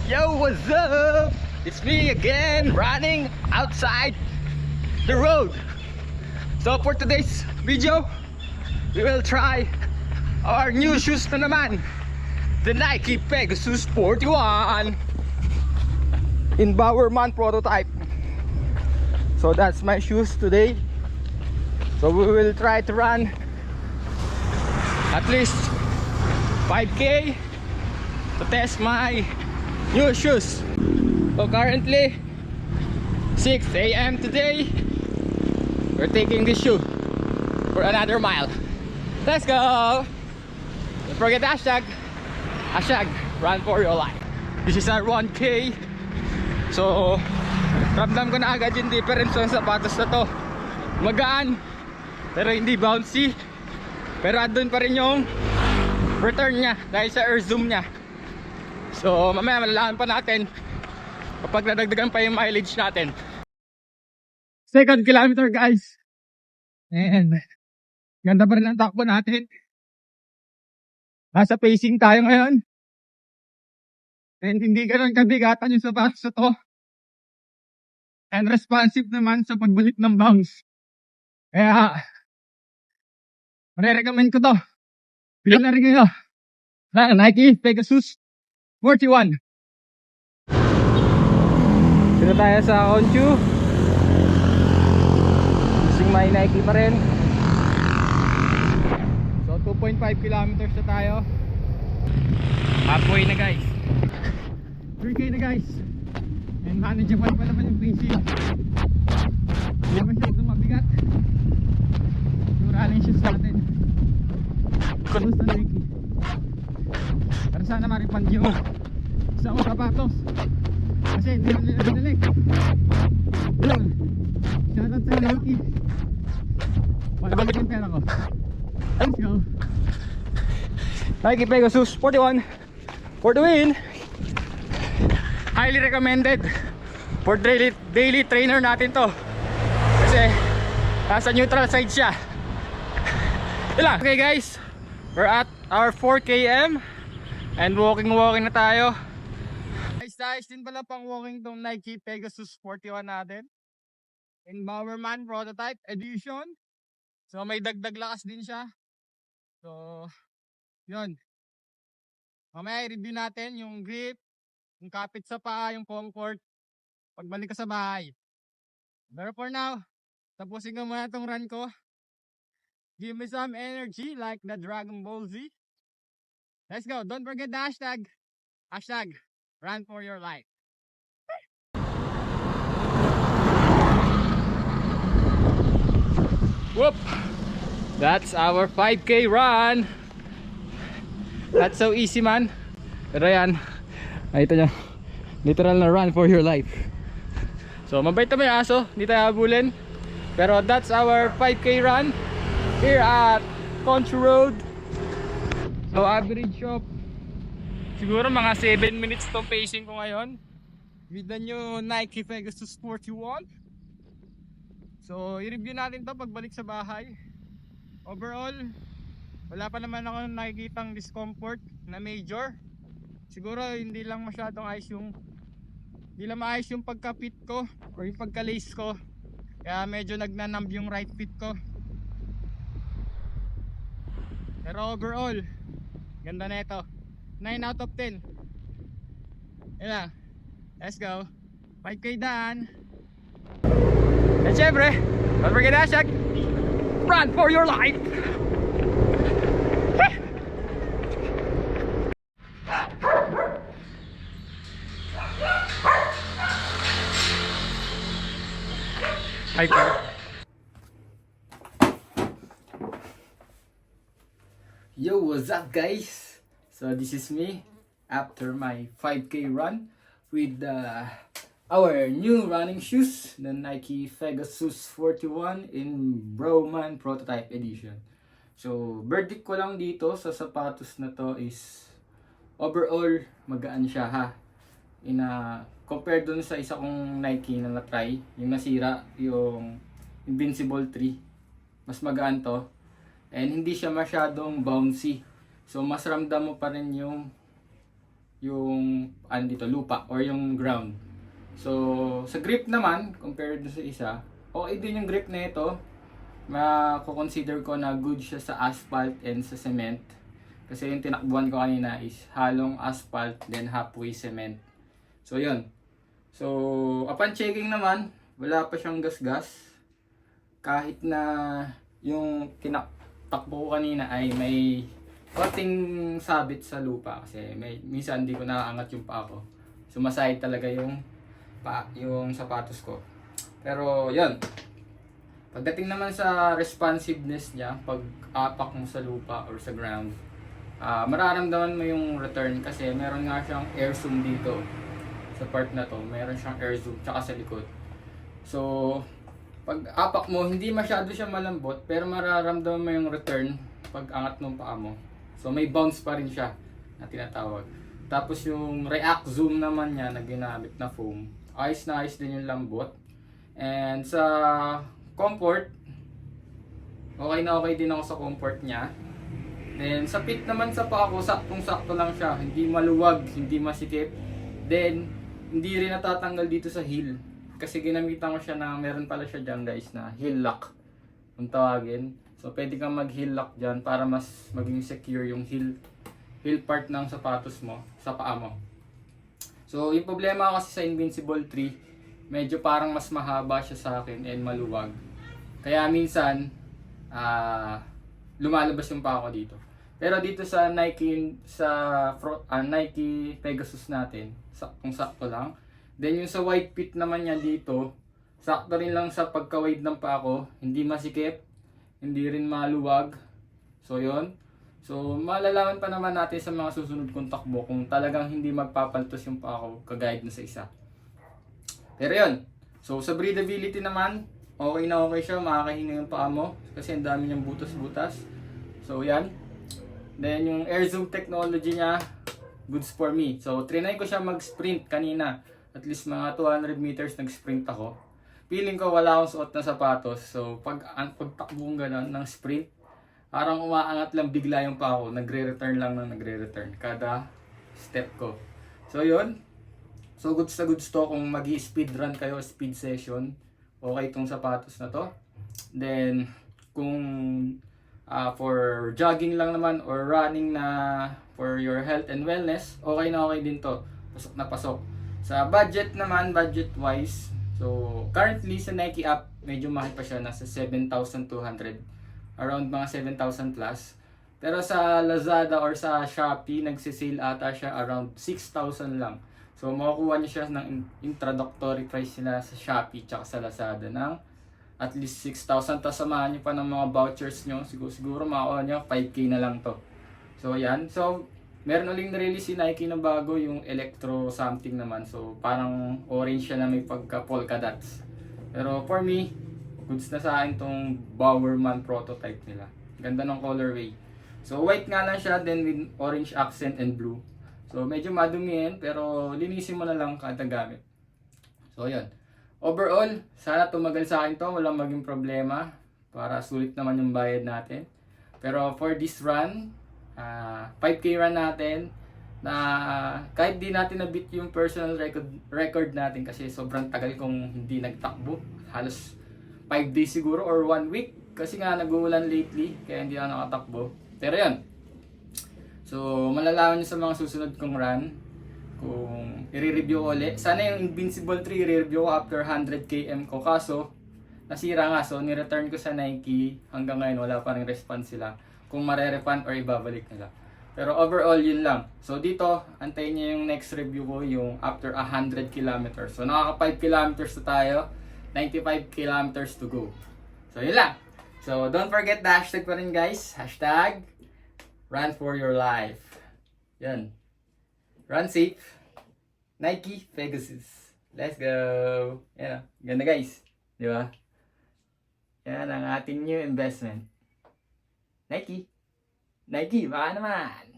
Yo, what's up? It's me again, running outside the road. So for today's video, we will try our new shoes na naman. The Nike Pegasus 41 in Bowerman prototype. So that's my shoes today. So we will try to run at least 5K to test my new shoes. So currently 6 a.m. today. We're taking this shoe for another mile. Let's go! Don't forget hashtag run for your life. This is our 1K. So ramdam ko na agad yung difference ng sapatos na to. Magaan pero hindi bouncy, pero andun pa rin yung return nya dahil sa air zoom nya. So mamaya malalaman pa natin kapag nadagdagan pa yung mileage natin. Second kilometer guys, and ganda pa rin ang takbo natin. Nasa pacing tayo ngayon, and hindi ganoon kabigatan yung sapatos na to, and responsive naman sa pagbalik ng bounce. Kaya marirecommend ko to. Pila na rin kayo na Nike Pegasus 41. Sino tayo sa Honshu? Using my Nike pa rin. So 2.5 kilometers na tayo. Halfway na guys. 3K na guys. And manageable pa naman yung pacing. Hindi masyadong mabigat. Yung running shoes natin. Basta Nike. Pero sana maripand yung isang sapatos. Kasi hindi naman nila binalik. Shoutout sa Nike. Palabalik yung pera ko. Let's go. Nike Pegasus 41 for the win. Highly recommended for daily trainer natin to. Kasi nasa neutral side siya. Ilang. Okay guys, we're at our 4 km and walking na tayo. Guys, din pala pang walking tong Nike Pegasus 41 natin in Bowerman prototype edition. So may dagdag lakas din siya. So yun, mamaya i-review natin yung grip, yung kapit sa paa, yung comfort pagbalik ka sa bahay. Pero for now, tapusin ko muna tong run ko. Give me some energy like the Dragon Ball Z. Let's go. Don't forget the hashtag run for your life. Whoop! That's our 5K run. That's so easy man. Pero yan, ito nyo, literal na run for your life. So mabait naman yung aso, hindi tayo habulin. Pero that's our 5K run here at Concho Road. So average of siguro mga 7 minutes tong pacing ko ngayon with the new Nike Pegasus 41. So i-review natin to pagbalik sa bahay. Overall, wala pa naman ako nakikitang discomfort na major. Siguro hindi lang masyadong ayos yung maayos yung pagka-fit ko or yung pagka-lace ko. Kaya medyo nagnanamb yung right fit ko. Pero overall, ganda na ito. 9 out of 10. Yan na. Let's go. 5K daan. And syempre, don't forget hashtag run for your life. Hi, yo, what's up guys? So this is me after my 5K run with our new running shoes, the Nike Pegasus 41 in Bowerman prototype edition. So verdict ko lang dito sa sapatos na to is overall magaan siya ha. Compared dun sa isa kong Nike na na-try, yung nasira, yung Invincible 3, mas magaan to. And hindi siya masyadong bouncy. So mas ramdam mo pa rin yung yung ano dito, lupa or yung ground. So, sa grip naman, compared sa isa, okay din yung grip na ito. Mako-consider ko na good siya sa asphalt and sa cement. Kasi yung tinakbuhan ko kanina is halong asphalt then halfway cement. So, yun. So, upon checking naman, wala pa siyang gas-gas. Kahit na yung takbo ko kanina ay may konting sabit sa lupa kasi minsan hindi ko naaangat yung paa ko. Sumasayad talaga yung sapatos ko. Pero yun. Pagdating naman sa responsiveness niya, pag apak mo sa lupa or sa ground, mararamdaman mo yung return kasi meron nga siyang air zoom dito. Sa part na to, meron siyang air zoom tsaka sa likod. So, pag apak mo, hindi masyado siya malambot pero mararamdaman mo yung return pag angat ng paa mo. So, may bounce pa rin siya na tinatawag. Tapos yung react zoom naman niya na ginamit na foam, ayos na ayos din yung lambot. And sa comfort, okay na okay din ako sa comfort niya. Then sa fit naman sa paa ko, saktong-sakto lang siya. Hindi maluwag, hindi masikip. Then, hindi rin natatanggal dito sa heel. Kasi ginamitan ko siya na meron pala siya dyan guys na heel lock. Kung tawagin. So pwede kang mag heel lock dyan para mas maging secure yung heel part ng sapatos mo, sa paa mo. So yung problema kasi sa Invincible 3, medyo parang mas mahaba siya sa akin and maluwag. Kaya minsan, lumalabas yung paa ko dito. Pero dito sa Nike Pegasus natin, saktong-sakto lang. Then yung sa white fit naman niya dito, sakto rin lang sa pagka-wide ng paa ko, hindi masikip, hindi rin maluwag. So yun. So malalaman pa naman natin sa mga susunod kong takbo kung talagang hindi magpapaltos yung paa ko kagaya na sa isa. Pero yun. So sa breathability naman, okay na okay siya, makakahinga yung paa mo kasi ang dami niyang butas-butas. So yan. Then yung air zoom technology niya, goods for me. So trinay ko siya mag-sprint kanina. At least mga 200 meters nag-sprint ako. Feeling ko wala akong suot na sapatos. So pagtakbong gano'n ng sprint, parang umaangat lang bigla yung paa ko. Nagre-return lang ng nagre-return kada step ko. So yun. So goods na goods to kung mag-i-speed run kayo, speed session. Okay itong sapatos na to. Then kung for jogging lang naman or running na for your health and wellness, okay na okay din to. Pasok na pasok. Sa budget naman, budget wise, so currently sa Nike app, medyo mahal pa siya, nasa 7,200. Around mga 7,000 plus. Pero sa Lazada or sa Shopee, nagsisale ata siya around 6,000 lang. So makukuha niyo siya ng introductory price nila sa Shopee tsaka sa Lazada ng at least 6,000. Tapos samahan niyo pa ng mga vouchers niyo. Siguro makuha niyo 5K na lang to. So yan. So meron uling na-release si Nike na bago, yung Electro something naman. So parang orange siya na may pagka polka dots. Pero for me, goods na sa akin tong Bowerman prototype nila. Ganda ng colorway. So white nga lang siya, then with orange accent and blue. So medyo madumihin, pero linisin mo na lang kada gamit. So yun. Overall, sana tumagal sa akin to, walang maging problema. Para sulit naman yung bayad natin. Pero for this run, 5K run natin, na kahit di natin na-beat yung personal record natin kasi sobrang tagal kong hindi nagtakbo. Halos 5 days siguro or 1 week. Kasi nga nag-uulan lately, kaya hindi ako nakatakbo. Pero yun. So, malalaman nyo sa mga susunod kong run kung i-review ko ulit. Sana yung Invincible 3 i-review ko after 100 km ko. Kaso, nasira nga. So, ni-return ko sa Nike. Hanggang ngayon, wala pa rin response sila kung mare-refund or ibabalik nila. Pero overall, yun lang. So, dito, antayin nyo yung next review ko, yung after 100 kilometers. So, nakaka 5 kilometers na tayo. 95 kilometers to go. So, yun lang. So, don't forget the hashtag pa rin guys. Hashtag Run for your life. Yan. Run safe. Nike Pegasus. Let's go. Yan. Ganda guys. Di ba? Yan ang ating new investment. Nike. Nike, baka naman.